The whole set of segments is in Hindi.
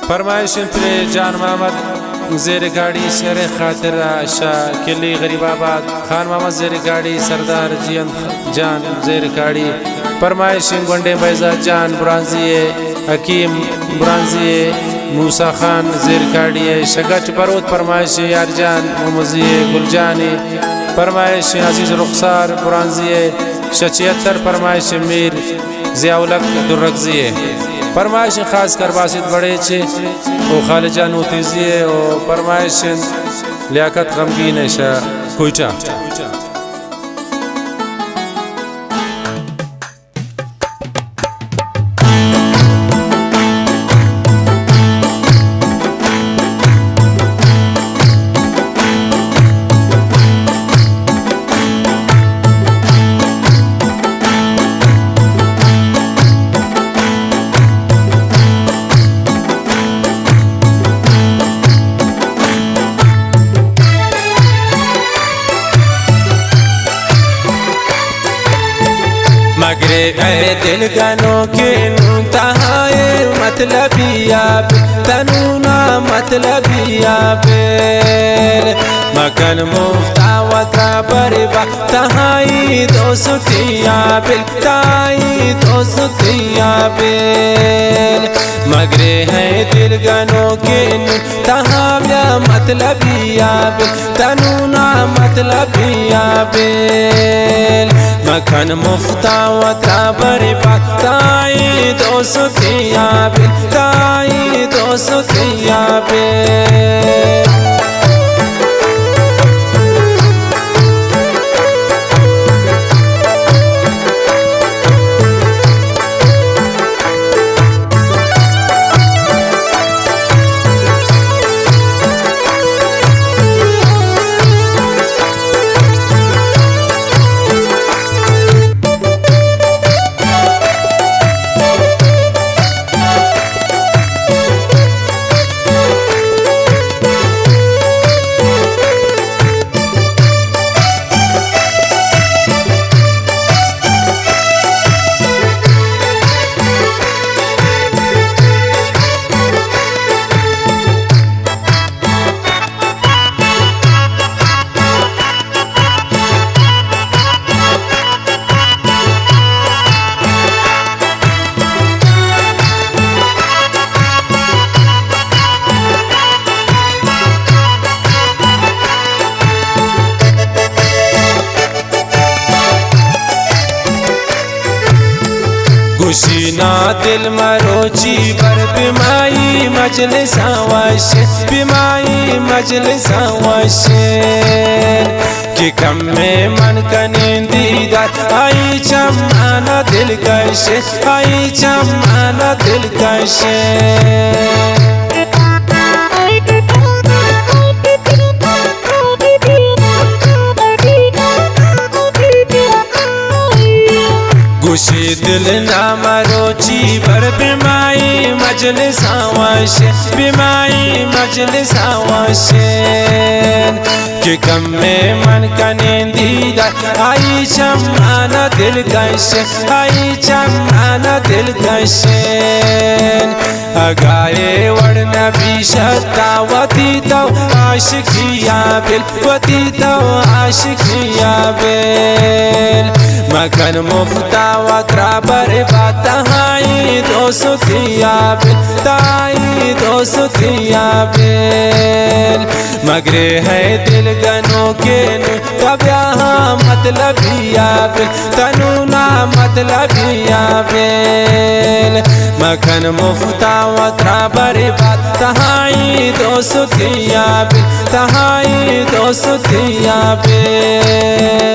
फरमाइश पे जान मोहम्मद ज़ेर गाड़ी शेर खातिर शाह किली गरीबाबाद खान मोहम्मद ज़ेर गाड़ी सरदार जियन जान ज़ेर गाड़ी फरमाइश गुंडे बैजा जान ब्रांजिए हकीम ब्रांजिए मूसा खान ज़ेर गाड़ी शगच परोत फरमाइश यार जान मोहम्मदिए गुलजानी फरमाइश अजीज़ रुखसार ब्रांजिए 76 फरमाइश मीर ज़ियाउलक दुर्रगजिए फरमाइश खास कर बासित बड़े छे ओ खालिजा नूतीजिए ओ फरमाइश लियाकत गमगीन शाह कोयटा मगरे गए दिल गनों के तहाए मतलबिया तनूना मतलबिया बेल मकन मुफ्ता वता बरबा तहाई दोस्तिया बिल ताई दोस्तिया बेल मगरे हैं दिल गनों के तहाया मतलबिया बिल तनूना मतलबिया बेल मखन मुफ्ता वता बरबा ताई दोस्तिया बिल ताई दोस्तिया बिल खुशीना दिल मरोची बर बिमाई मजलिस आवाश बिमाई मजलिस आवाश कि कम में मन कनींदीदार आई चमाना दिल कैसे आई चमाना दिल कैसे खुशी दिल ना मरोची बर बिमाई मजलिस आवाश बिमाई मजलिस आवाश कि कम में मन कनींदीदार आई चमाना दिल कैसे आई चमाना दिल कैसे अगाए वरना भी शतावती तो आशिकिया बिल वती तो आशिकिया बिल मखन मुफ्ता वक्रा बरबा तहाई दोस्तिया बिल ताई दोस्तिया बिल मगरे है दिल गनों के तब्या मतलबिया बिल तनूना मतलबिया बिल मखन मुफ्ता वक्रा बरबा तहाई दोस्तिया बिल तहाई दोस्तिया बिल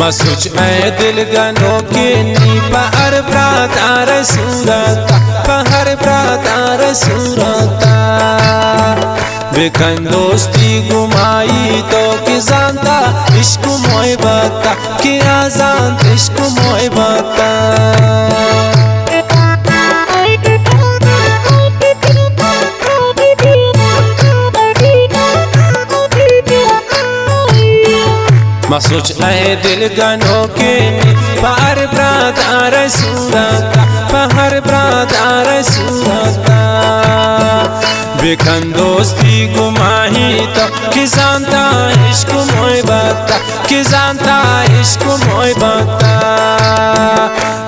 मसुच ऐ दिल गनो के नी पहर प्रातार सूरता पहर प्रातार सूरता बेखन दोस्ती गुमाई तो कि जानता इश्क मोहब्बत कि आजान इश्क मोहब्बत मसुच ऐ दिल गनो के पहर प्रातार सूरता पहर प्रातार सूरता बेखन दोस्ती गुमाही तो कि जानता इश्क मोहब्बत कि जानता इश्क मोहब्बत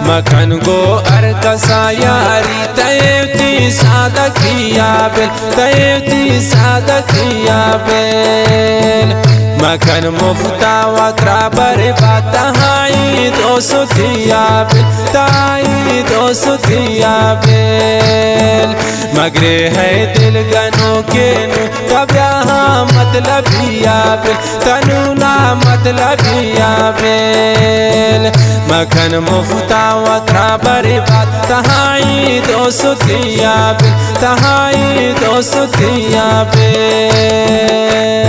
मखन गो अरकसा यारी तयती सादा किया बिल तयती सादा किया बिल मखन मुफ्ता वक्रा बर्बाद तहाई दोस्तिया बिल ताई दोस्तिया बिल मगरे है दिल गनो के नु तब यहाँ मतलबिया बिल तनु ना मतलबिया बिल मखन मुफ्ता वक्रा बर्बाद तहाई दोस्तिया बिल तहाई दोस्तिया बिल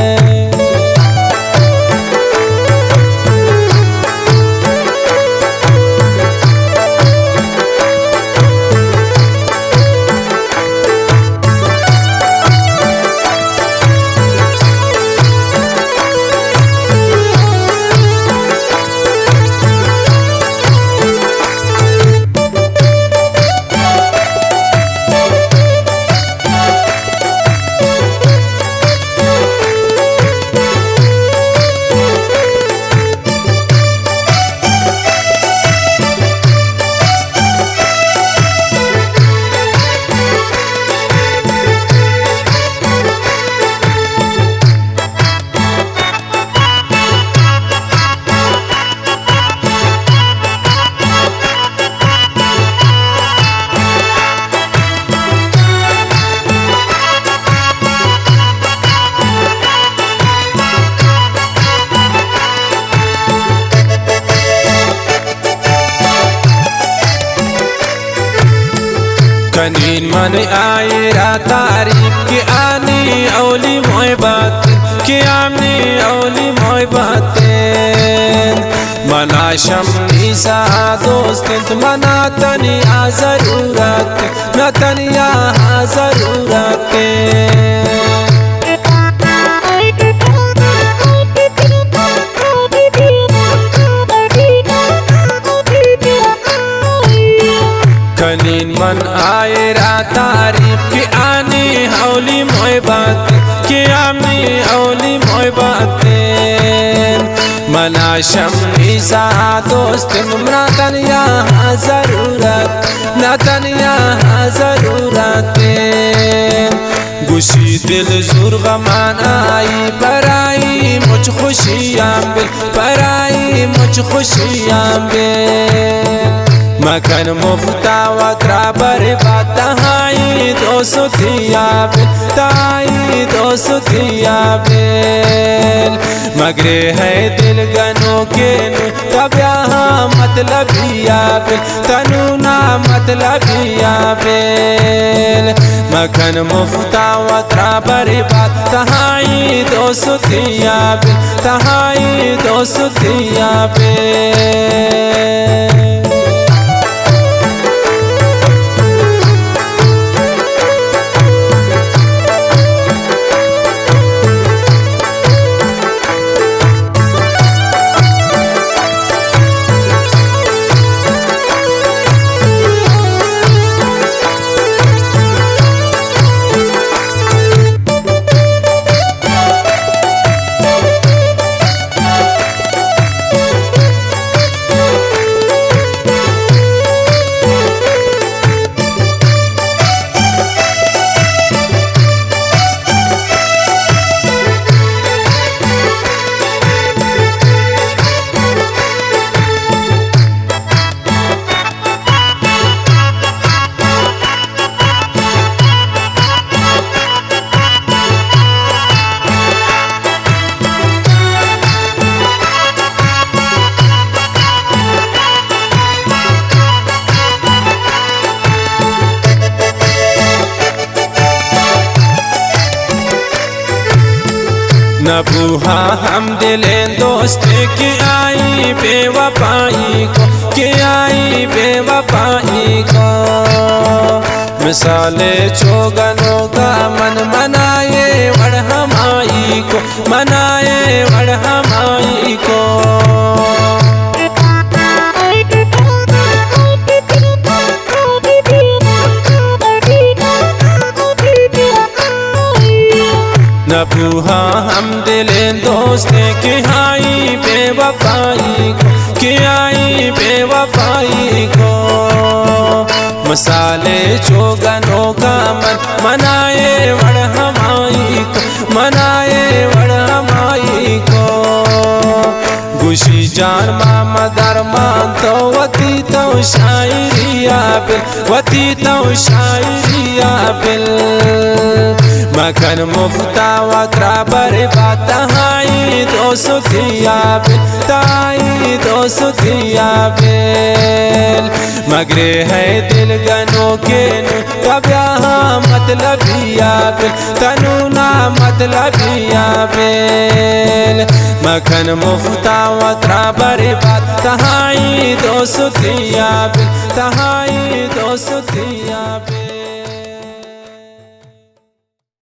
कनीन मन आयरा तारीफ के आनी औली मोहब्बत के आमनी औली मोहब्बत मना शम्नी सा दोस्त मना तनिया जरूरत न तनिया जरूरत कनीन मन आयरा तारीफ के आनी औली मोहब्बत के आमनी औली मोहब्बत मना शम्नी सा दोस्त न तनिया जरूरत न तनिया जरूरत गुशी दिल जुर गमान आई पराई मुझ खुशियाँ बिल पराई मुझ खुशियाँ बिल मखन मुफ्ता वक्रा बर्बाद तहाई दोस्तिया बिल ताई दोस्तिया बिल मगरे है दिल गनो के नु तब यहाँ मतलबिया बिल तनु ना मतलबिया बिल मखन मुफ्ता वक्रा बर्बाद तहाई दोस्तिया बिल तहाई दोस्तिया बिल नबूहा हम दिले दोस्त की आई बेवफाई को, कि आई बेवफाई को। मिसाले चोगनों का मन मनाए वड़हमाई को, मनाए वड़हमाई को। नबूहा हम दिले दोस्त की आई बेवफाई को, कि आई बेवफाई को। मसाले चोगनों का मन मनाए वड़हमाई को, मनाए वड़हमाई को। गुशी जान मामा दरमान तो वती तो शायरिया बिल, वती तो शायरिया बिल। मखन मुफ्ता वक्रा बर्बाद तहाई दोस्तिया बिल, ताई दोस्तिया बिल। मगरे है दिल गनों के कब्या मतलबिया बिल, तनु ना मतलबिया बिल। मखन मुफ्ता वक्रा बर्बाद तहाई दोस्तिया बिल, तहाई दोस्तिया बिल।